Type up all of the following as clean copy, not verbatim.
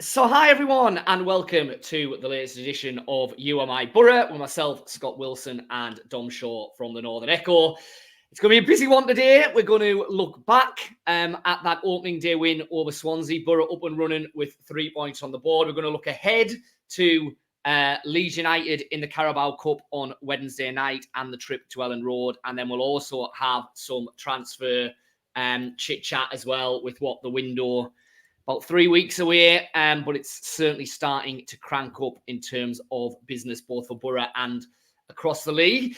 So hi everyone and welcome to the latest edition of You Are My Boro with myself, Scott Wilson and Dom Shaw from the Northern Echo. It's going to be a busy one today. We're going to look back at that opening day win over Swansea. Boro up and running with 3 points on the board. We're going to look ahead to Leeds United in the Carabao Cup on Wednesday night and the trip to Elland Road. And then we'll also have some transfer chit-chat as well with what the window... About 3 weeks away, but it's certainly starting to crank up in terms of business, both for Boro and across the league.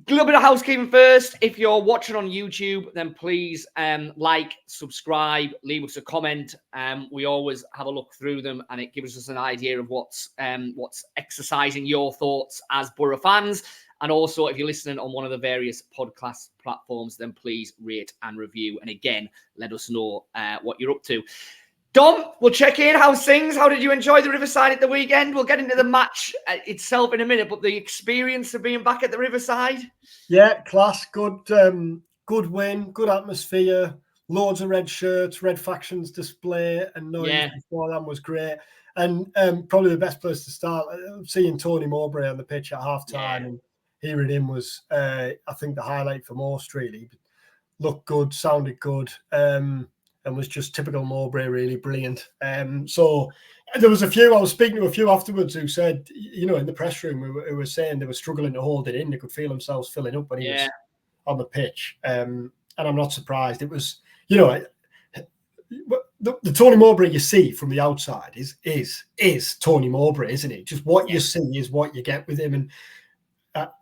A little bit of housekeeping first. If you're watching on YouTube, then please like, subscribe, leave us a comment. We always have a look through them, and it gives us an idea of what's exercising your thoughts as Boro fans. And also, if you're listening on one of the various podcast platforms, then please rate and review. And again, let us know what you're up to. Dom, we'll check in. How's things? How did you enjoy the Riverside at the weekend? We'll get into the match itself in a minute, but the experience of being back at the Riverside? Yeah, class. Good win, good atmosphere, loads of red shirts, red factions display, and noise before that was great. And probably the best place to start, seeing Tony Mowbray on the pitch at half-time and hearing him was, I think, the highlight for most, really. Looked good, sounded good, and was just typical Mowbray, really brilliant. So there was a few, I was speaking to a few afterwards who said, you know, in the press room, who were saying they were struggling to hold it in. They could feel themselves filling up when he was on the pitch. And I'm not surprised. It was, you know, the Tony Mowbray you see from the outside is Tony Mowbray, isn't it? Just what you see is what you get with him. And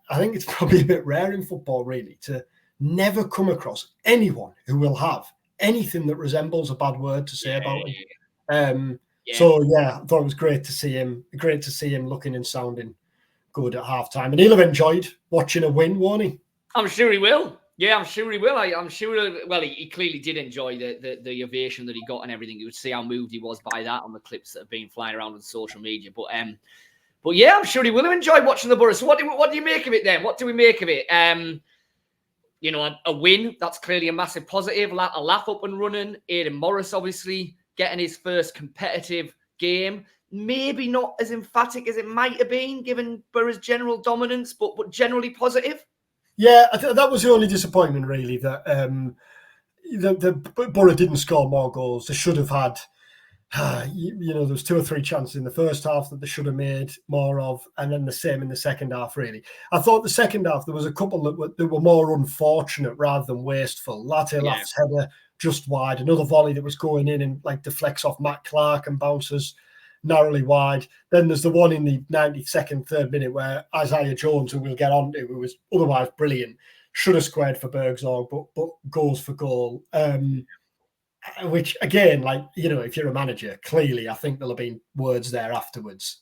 I think it's probably a bit rare in football, really, to never come across anyone who will have anything that resembles a bad word to say about him. So I thought it was great to see him. Great to see him looking and sounding good at halftime, and he'll have enjoyed watching a win, won't he? I'm sure he will. Yeah, I'm sure he will. I'm sure. Well, he clearly did enjoy the ovation that he got and everything. You would see how moved he was by that on the clips that have been flying around on social media. But yeah, I'm sure he will have enjoyed watching the Boro. So what do you make of it then? What do we make of it? You know, a win, that's clearly a massive positive. A laugh up and running. Aidan Morris, obviously, getting his first competitive game. Maybe not as emphatic as it might have been, given Boro's general dominance, but generally positive. Yeah, I that was the only disappointment, really, that the Boro didn't score more goals. They should have had... you know, there was 2 or 3 chances in the first half that they should have made more of, and then the same in the second half, really. I thought the second half, there was a couple that were more unfortunate rather than wasteful. Latte Laff's header just wide, another volley that was going in and like deflects off Matt Clark and bounces narrowly wide. Then there's the one in the 92nd, 3rd minute where Isaiah Jones, who we'll get on to, who was otherwise brilliant, should have squared for Bergzorg, but goes for goal. Which again, like, you know, if you're a manager, clearly I think there'll have been words there afterwards.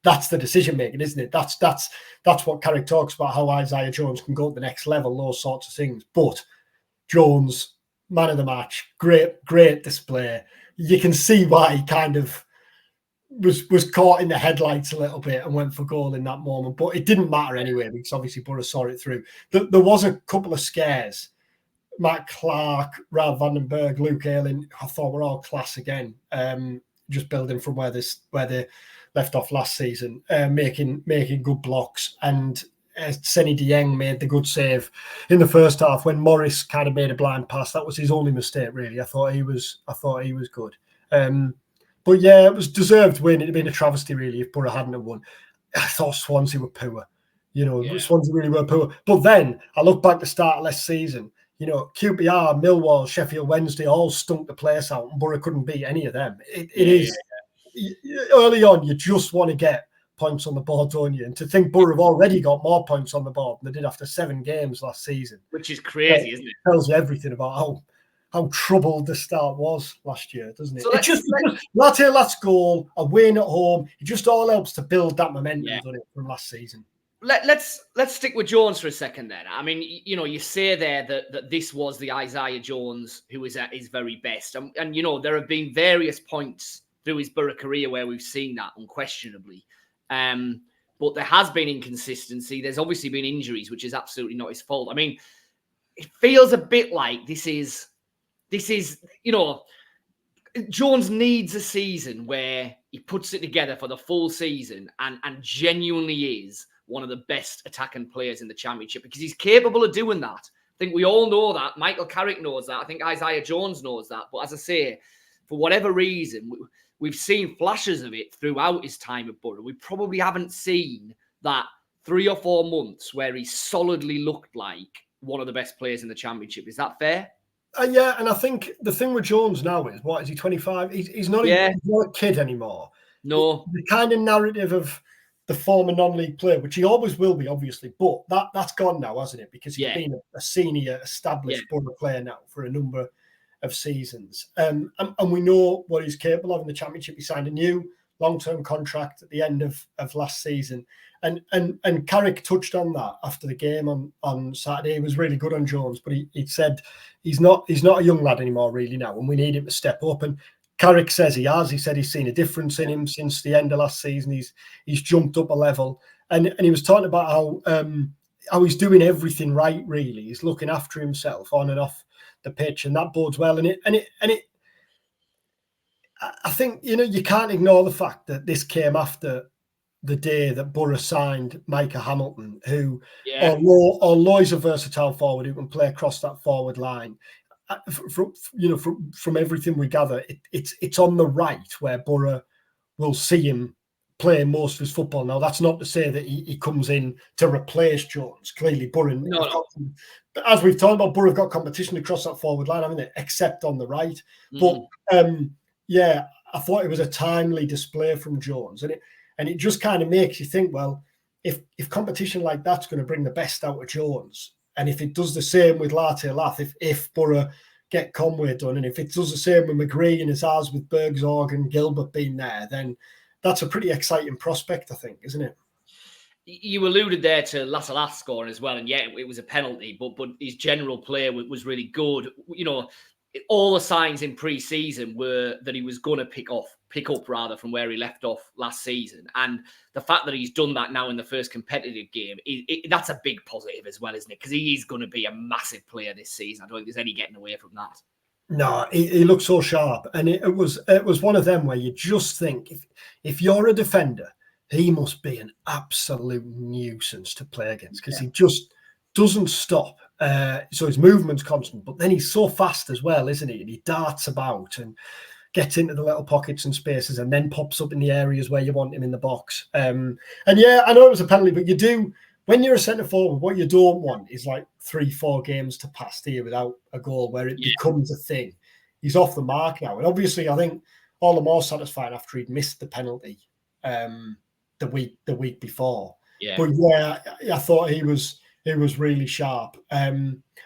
That's the decision making, isn't it? That's what Carrick talks about, how Isaiah Jones can go to the next level, those sorts of things. But Jones, man of the match, great display. You can see why he kind of was caught in the headlights a little bit and went for goal in that moment. But it didn't matter anyway, because obviously Boro saw it through. There was a couple of scares. Matt Clark, Ralph Vandenberg, Luke Ayling, I thought were all class again. Just building from where they left off last season, making good blocks. And Seny Dieng made the good save in the first half when Morris kind of made a blind pass. That was his only mistake, really. I thought he was good. But yeah, it was deserved win. It'd been a travesty, really, if Boro hadn't have won. I thought Swansea were poor. You know, Swansea really were poor. But then I look back to the start of last season. You know, QPR, Millwall, Sheffield Wednesday all stunk the place out, and Boro couldn't beat any of them. It is early on, you just want to get points on the board, don't you? And to think Boro have already got more points on the board than they did after 7 games last season, which is crazy, isn't it? Tells you everything about how troubled the start was last year, doesn't it? So Latte goal, a win at home, it just all helps to build that momentum, doesn't it, from last season. Let's stick with Jones for a second then. I mean, you know, you say there that this was the Isaiah Jones who is at his very best. And you know, there have been various points through his Boro career where we've seen that unquestionably. But there has been inconsistency. There's obviously been injuries, which is absolutely not his fault. I mean, it feels a bit like this is, you know, Jones needs a season where he puts it together for the full season and genuinely is one of the best attacking players in the Championship, because he's capable of doing that. I think we all know that. Michael Carrick knows that. I think Isaiah Jones knows that. But as I say, for whatever reason, we've seen flashes of it throughout his time at Boro. We probably haven't seen that 3 or 4 months where he solidly looked like one of the best players in the Championship. Is that fair? Yeah, and I think the thing with Jones now is, what is he, 25? He's not a kid anymore. No. The kind of narrative of the former non-league player, which he always will be, obviously, but that's gone now, hasn't it? Because he's been a senior, established Boro player now for a number of seasons. And we know what he's capable of in the Championship. He signed a new long-term contract at the end of last season. And Carrick touched on that after the game on Saturday. He was really good on Jones, but he said he's not a young lad anymore really now, and we need him to step up. And Carrick says he has. He said he's seen a difference in him since the end of last season. He's jumped up a level, and he was talking about how he's doing everything right. Really, he's looking after himself on and off the pitch, and that bodes well. And it. I think, you can't ignore the fact that this came after the day that Boro signed Micah Hamilton, who, although he's a versatile forward who can play across that forward line, from everything we gather, it's on the right where Boro will see him play most of his football. Now, that's not to say that he comes in to replace Jones. Clearly, Boro, as we've talked about, Boro have got competition across that forward line, haven't they? Except on the right. But I thought it was a timely display from Jones, and it just kind of makes you think, well, if competition like that's going to bring the best out of Jones, and if it does the same with Latte Lath, if Boro get Conway done, and if it does the same with McGree and as ours with Bergsorg and Gilbert being there, then that's a pretty exciting prospect, I think, isn't it? You alluded there to Latte Lath scoring as well, and it was a penalty, but his general play was really good. All the signs in pre-season were that he was going to pick up from where he left off last season. And the fact that he's done that now in the first competitive game, that's a big positive as well, isn't it? Because he is going to be a massive player this season. I don't think there's any getting away from that. No, he looks so sharp. And it was one of them where you just think, if you're a defender, he must be an absolute nuisance to play against, because he just doesn't stop. So his movement's constant, but then he's so fast as well, isn't he? And he darts about and gets into the little pockets and spaces, and then pops up in the areas where you want him in the box. And yeah, I know it was a penalty, but you do, when you're a centre forward, what you don't want is like 3-4 games to pass here without a goal where it becomes a thing. He's off the mark now, and obviously I think all the more satisfying after he'd missed the penalty the week before. Yeah. But yeah, I thought he was really sharp.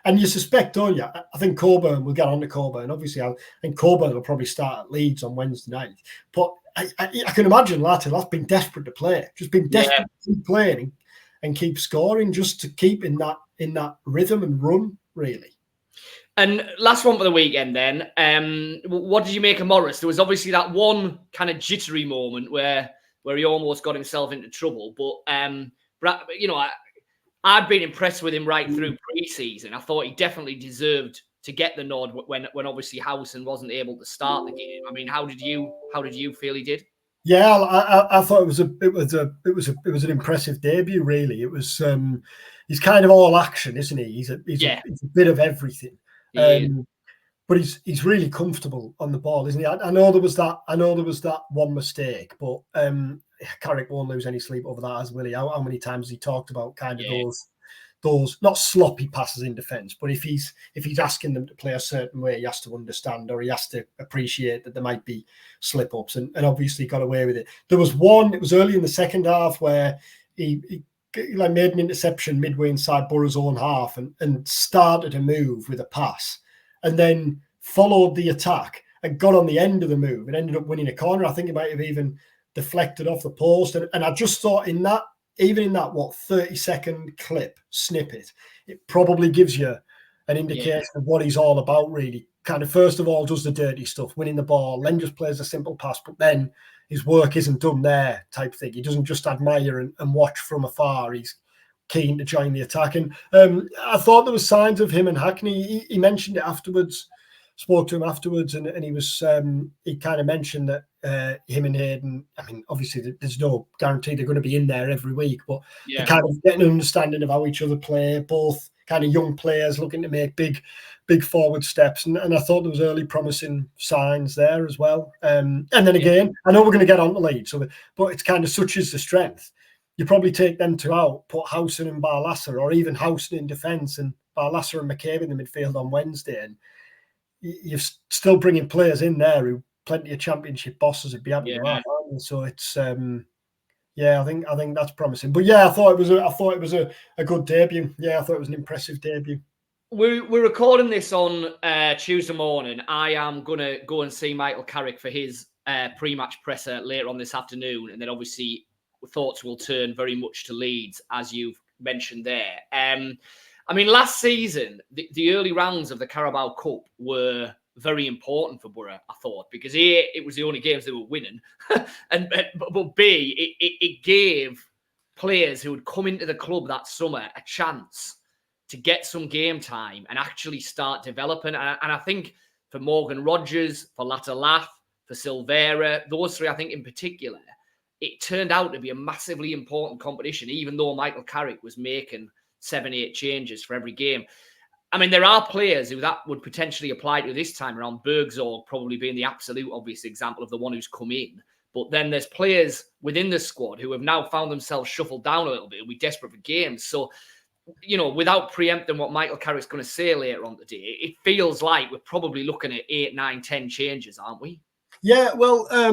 And you suspect, don't you? I think Coburn, we'll get on to Coburn. Obviously, I think Coburn will probably start at Leeds on Wednesday night. But I can imagine Latte-Lath's been desperate to play. Just been desperate to keep playing and keep scoring, just to keep in that rhythm and run, really. And last one for the weekend then. What did you make of Morris? There was obviously that one kind of jittery moment where he almost got himself into trouble. But, I'd been impressed with him right through pre-season. I thought he definitely deserved to get the nod when obviously Howson wasn't able to start the game. I mean, how did you feel he did? Yeah, I thought it was an impressive debut. Really, it was. He's kind of all action, isn't he? He's a bit of everything. But he's really comfortable on the ball, isn't he? I know there was that one mistake, but Carrick won't lose any sleep over that, as will he? How many times he talked about kind of those not sloppy passes in defence, but if he's asking them to play a certain way, he has to understand, or he has to appreciate that there might be slip ups, and obviously got away with it. There was one. It was early in the second half where he made an interception midway inside Boro's own half and started a move with a pass, and then followed the attack and got on the end of the move and ended up winning a corner. I think it might have even deflected off the post. And I just thought in that 30-second clip snippet, it probably gives you an indication of what he's all about, really. Kind of, first of all, does the dirty stuff, winning the ball, then just plays a simple pass, but then his work isn't done there type thing. He doesn't just admire and watch from afar. He's keen to join the attack. And I thought there was signs of him and Hackney. He mentioned it afterwards spoke to him afterwards, and he was he kind of mentioned that him and Hayden. I mean, obviously, there's no guarantee they're going to be in there every week, but they're kind of getting an understanding of how each other play. Both kind of young players looking to make big forward steps, and I thought there was early promising signs there as well. And then again, I know we're going to get on the lead, but it's kind of such is the strength. You probably take them two out, put Howson and Barlasser, or even Howson in defence and Barlasser and McCabe in the midfield on Wednesday, and you're still bringing players in there who plenty of championship bosses would be happy to have. So it's I think that's promising. But I thought it was a good debut. I thought it was an impressive debut. We're recording this on Tuesday morning. I am gonna go and see Michael Carrick for his pre-match presser later on this afternoon, and then obviously thoughts will turn very much to Leeds, as you've mentioned there. I mean, last season, the early rounds of the Carabao Cup were very important for Boro, I thought, because A, it was the only games they were winning, but B, it gave players who had come into the club that summer a chance to get some game time and actually start developing. And I think for Morgan Rogers, for Latalaf, for Silvera, those three, I think in particular, it turned out to be a massively important competition, even though Michael Carrick was making 7-8 changes for every game. I mean, there are players who that would potentially apply to this time around, Bergzorg probably being the absolute obvious example of the one who's come in. But then there's players within the squad who have now found themselves shuffled down a little bit, who'll be desperate for games. So, without preempting what Michael Carrick's going to say later on today, it feels like we're probably looking at 8, 9, 10 changes, aren't we? Yeah, well, I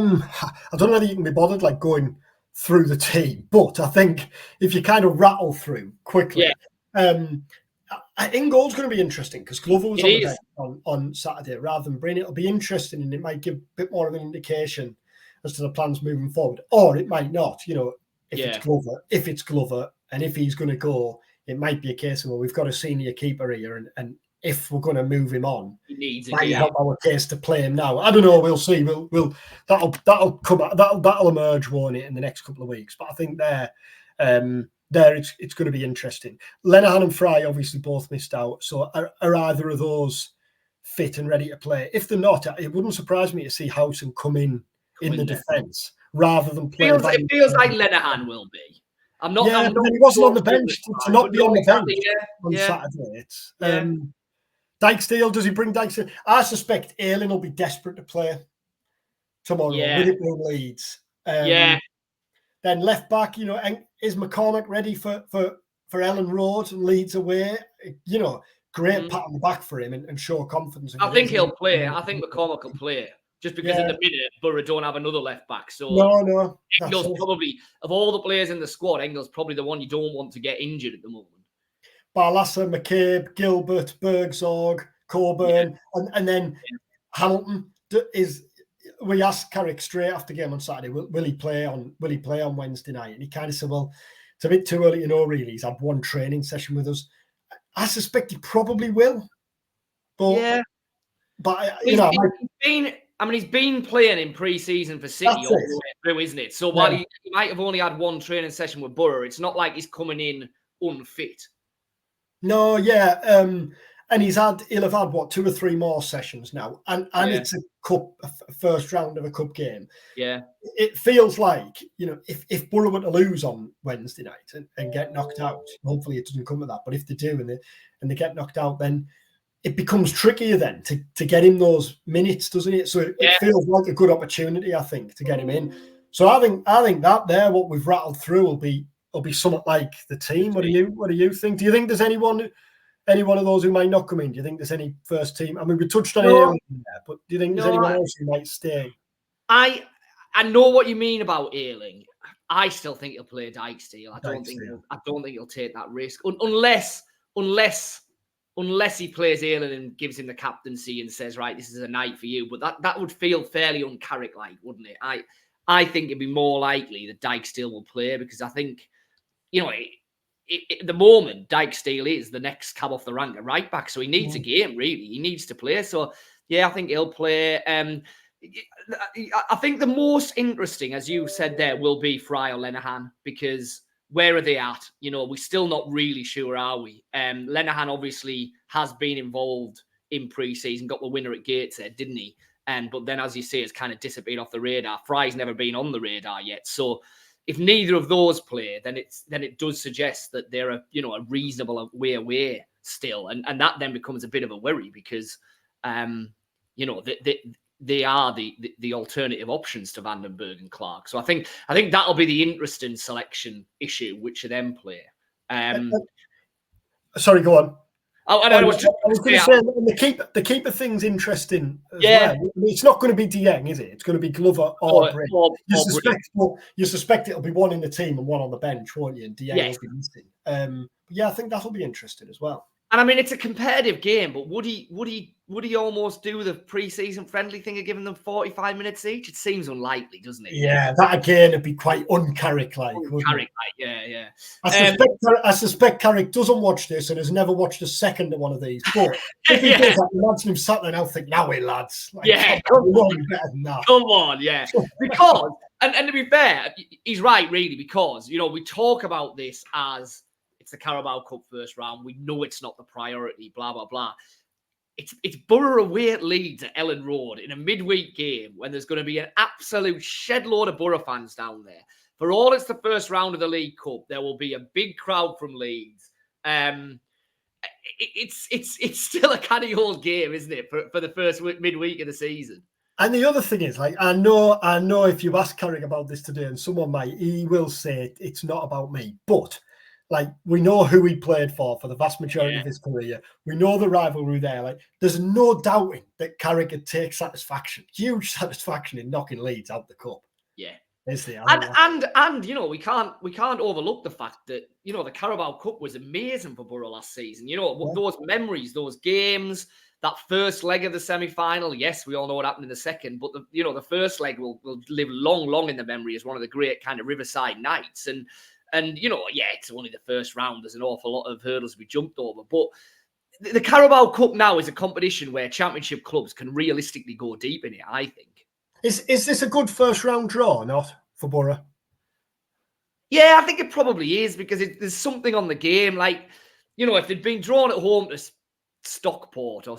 don't know whether you can be bothered like going through the team, but I think if you kind of rattle through quickly, I think goal's going to be interesting because Glover was on the bench on Saturday rather than Breen. It'll be interesting and it might give a bit more of an indication as to the plans moving forward, or it might not. If it's Glover, and if he's going to go, it might be a case of, well, we've got a senior keeper here, and if we're going to move him on, it might help our case to play him now. I don't know. We'll see. That'll come out. That'll emerge, won't it, in the next couple of weeks? But I think it's going to be interesting. Lenihan and Fry obviously both missed out. So are either of those fit and ready to play? If they're not, it wouldn't surprise me to see Howson come in the defence rather than play. It feels like Lenihan will be. I'm not. Yeah, but he wasn't on the bench to not be on the bench on Saturday. It's Dykesdale. Does he bring Dykesdale? I suspect Elland will be desperate to play tomorrow with it being Leeds. Then left back, is McCormack ready for Elland Road and Leeds away? Great pat on the back for him and show confidence. I think he'll play. I think McCormack will play. Just because in the minute, Boro don't have another left back. So no. Engel's probably, of all the players in the squad, Engel's probably the one you don't want to get injured at the moment. Barlasser, McCabe, Gilbert, Bergzorg, Coburn, and then Hamilton we asked Carrick straight after game on Saturday, will he play on Wednesday night? And he kind of said, well, it's a bit too early to know, really. He's had one training session with us. I suspect he probably will. But he's been playing in pre-season for City all the way through, isn't it? So while he might have only had one training session with Boro, it's not like he's coming in unfit. No, and he'll have had what 2 or 3 more sessions now, and it's a first round of a cup game. Yeah, it feels like if Boro were to lose on Wednesday night and get knocked out, hopefully it doesn't come to that. But if they do and they get knocked out, then it becomes trickier then to get him those minutes, doesn't it? So it feels like a good opportunity, I think, to get him in. So I think that there, what we've rattled through will be somewhat like the team. What do you think? Do you think there's any one of those who might not come in? Do you think there's any first team? I mean, we touched on it, but do you think there's anyone else who might stay? I know what you mean about Ayling. I still think he'll play Dykesdale. I don't think he'll take that risk unless he plays Ayling and gives him the captaincy and says, right, this is a night for you. But that would feel fairly un-Carrick-like, wouldn't it? I think it'd be more likely that Dykesdale will play because I think, at the moment, Dykesdale is the next cab off the rank at right back. So he needs a game, really. He needs to play. So, I think he'll play. I think the most interesting, as you said there, will be Fry or Lenihan because where are they at? We're still not really sure, are we? Lenihan obviously has been involved in pre-season, got the winner at Gateshead, didn't he? But then, as you say, it's kind of disappeared off the radar. Fry's never been on the radar yet. So if neither of those play, then it does suggest that they're a reasonable way away still, and that then becomes a bit of a worry because they are the alternative options to Vandenberg and Clark. So I think that'll be the interesting selection issue, which of them play. Sorry, go on. I was going to say the keeper thing's interesting as well. It's not going to be Dieng, is it? It's going to be Glover or Brin. You suspect it'll be one in the team and one on the bench, won't you? And Dieng will be missing. I think that'll be interesting as well. And I mean, it's a competitive game, but would he almost do the pre-season friendly thing of giving them 45 minutes each? It seems unlikely, doesn't it? Yeah, that again would be quite un-Carrick-like. Yeah. I suspect Carrick doesn't watch this and has never watched a second of one of these. But if he does, I imagine him sat there now thinking, "Now we lads, come on, better than that." Come on, yeah. Because and to be fair, he's right, really, because we talk about this as it's the Carabao Cup first round. We know it's not the priority, blah, blah, blah. It's Boro away at Leeds at Elland Road in a midweek game when there's going to be an absolute shed load of Boro fans down there. For all it's the first round of the League Cup, there will be a big crowd from Leeds. It's still a canny old game, isn't it, for the first midweek of the season? And the other thing is, I know if you ask Carrick about this today, and someone might, he will say it's not about me, but we know who he played for the vast majority of his career. We know the rivalry there. There's no doubting that Carrick would take huge satisfaction in knocking Leeds out the cup. Yeah. Is there? And we can't overlook the fact that the Carabao Cup was amazing for Boro last season. Those memories, those games, that first leg of the semi-final. Yes, we all know what happened in the second, but the first leg will live long in the memory as one of the great kind of Riverside nights. And it's only the first round. There's an awful lot of hurdles to be jumped over. But the Carabao Cup now is a competition where championship clubs can realistically go deep in it, I think. Is this a good first round draw or not for Boro? Yeah, I think it probably is because there's something on the game. If they'd been drawn at home to Stockport or,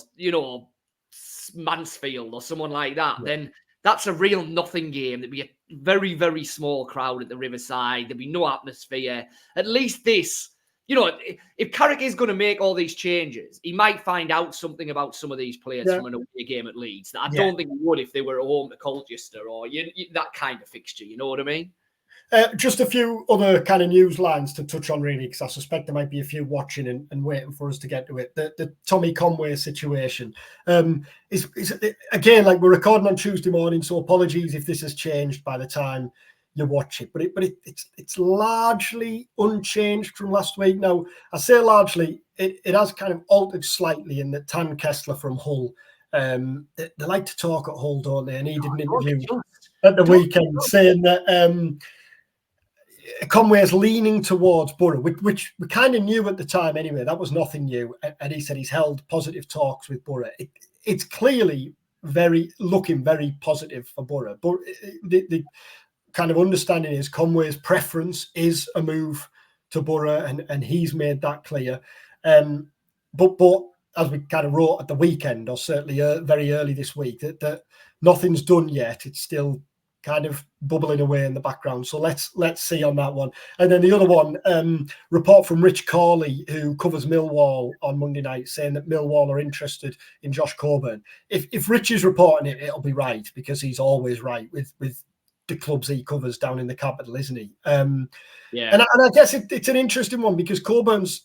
Mansfield or someone like that, then that's a real nothing game. There'd be a very, very small crowd at the Riverside. There'd be no atmosphere. At least this, if Carrick is going to make all these changes, he might find out something about some of these players from an away game at Leeds that I don't think he would if they were at home to Colchester or that kind of fixture. You know what I mean? Just a few other kind of news lines to touch on, really, because I suspect there might be a few watching and waiting for us to get to it. The Tommy Conway situation is again, we're recording on Tuesday morning, so apologies if this has changed by the time you watch it. But it's largely unchanged from last week. Now, I say largely, it has kind of altered slightly in that Tan Kessler from Hull, they like to talk at Hull, don't they? And he did an interview at the weekend saying that Conway is leaning towards Boro, which we kind of knew at the time anyway. That was nothing new. And he said he's held positive talks with Boro. It's clearly looking very positive for Boro. But the kind of understanding is Conway's preference is a move to Boro, and he's made that clear. But as we kind of wrote at the weekend, or certainly very early this week, that nothing's done yet. It's still kind of bubbling away in the background. So let's see on that one. And then the other one, report from Rich Corley, who covers Millwall on Monday night, saying that Millwall are interested in Josh Coburn. If Rich is reporting it, it'll be right, because he's always right with the clubs he covers down in the capital, isn't he? And I guess it's an interesting one, because Coburn's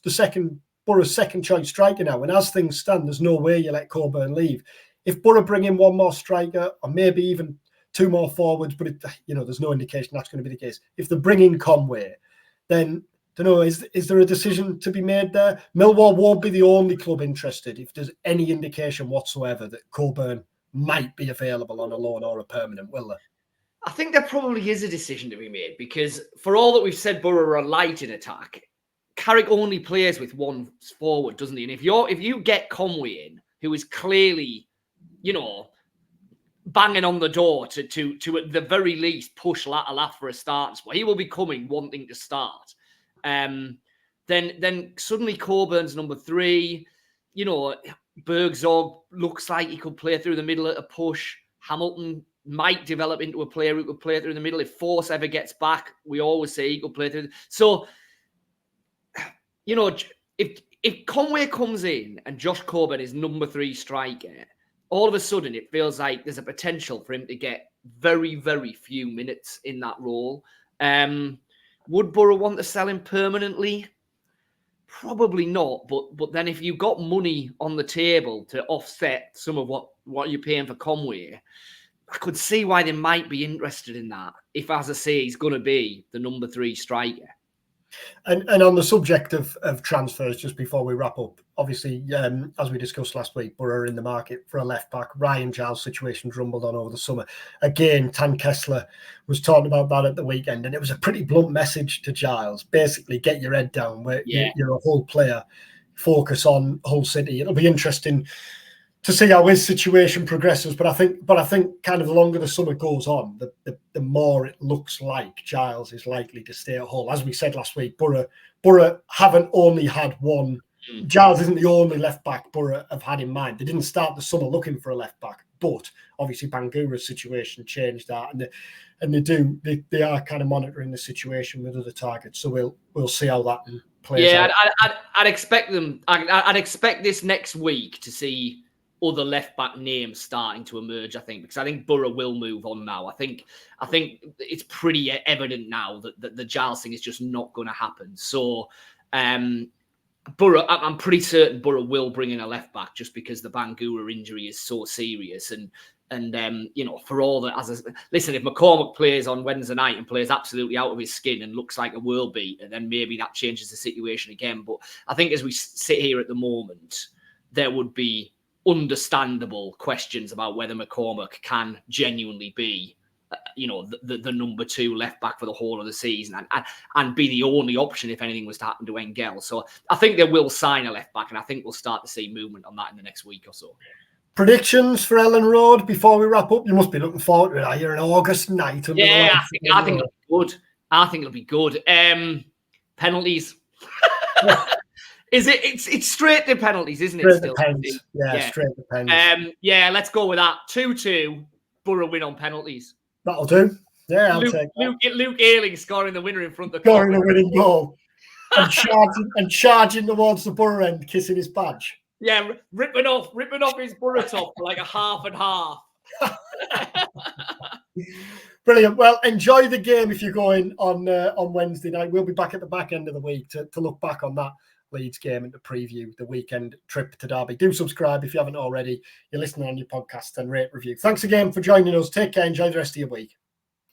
Boro's second choice striker now, and as things stand, there's no way you let Coburn leave. If Boro bring in one more striker, or maybe even two more forwards, but there's no indication that's going to be the case. If they bring in Conway, then I don't know, is there a decision to be made there? Millwall won't be the only club interested if there's any indication whatsoever that Coburn might be available on a loan or a permanent, will there? I think there probably is a decision to be made, because for all that we've said Boro are light in attack, Carrick only plays with one forward, doesn't he? And if you get Conway in, who is clearly, banging on the door to at the very least push Latalaf for a starting spot, he will be coming wanting to start. Then suddenly Coburn's number 3. Bergzorg looks like he could play through the middle at a push. Hamilton might develop into a player who could play through the middle. If Force ever gets back, we always say he could play through. So, if Conway comes in and Josh Coburn is number 3 striker, all of a sudden it feels like there's a potential for him to get very, very few minutes in that role. Would Boro want to sell him permanently? Probably not. But then if you've got money on the table to offset some of what you're paying for Conway, I could see why they might be interested in that. If, as I say, he's going to be the number 3 striker. And on the subject of transfers, just before we wrap up, obviously, as we discussed last week, Boro are in the market for a left back. Ryan Giles' situation rumbled on over the summer. Again, Tan Kessler was talking about that at the weekend, and it was a pretty blunt message to Giles. Basically, get your head down. You're a Hull player. Focus on Hull City. It'll be interesting to see how his situation progresses, but I think kind of the longer the summer goes on, the more it looks like Giles is likely to stay at Hull. As we said last week, Boro haven't only had one. Giles isn't the only left back Boro have had in mind. They didn't start the summer looking for a left back, but obviously Bangura's situation changed that, and they are kind of monitoring the situation with other targets. So we'll see how that plays out. I'd expect them. I'd expect this next week to see other left back names starting to emerge, I think, because I think Boro will move on now. I think it's pretty evident now that the Giles thing is just not going to happen. So Boro, I'm pretty certain Boro will bring in a left back just because the Bangura injury is so serious. And for all that, listen, if McCormack plays on Wednesday night and plays absolutely out of his skin and looks like a world beater, then maybe that changes the situation again. But I think as we sit here at the moment, there would be understandable questions about whether McCormack can genuinely be, the number 2 left back for the whole of the season and be the only option if anything was to happen to Engel. So I think they will sign a left back, and I think we'll start to see movement on that in the next week or so. Predictions for Elland Road before we wrap up? You must be looking forward to it. You're an August night. Yeah, I think it'll be good. I think it'll be good. Penalties. It's straight to penalties, isn't it? Still? Straight to penalties. Let's go with that. 2-2, Boro win on penalties. That'll do. Yeah, I'll take that. Luke Ayling scoring the winner in front of the scoring the winning goal and charging towards the Boro end, kissing his badge. Yeah, ripping off his Boro top for like a half and half. Brilliant. Well, enjoy the game if you're going on Wednesday night. We'll be back at the back end of the week to look back on that Leeds game and to preview the weekend trip to Derby. Do subscribe if you haven't already. You're listening on your podcast and rate, review. Thanks again for joining us. Take care. Enjoy the rest of your week.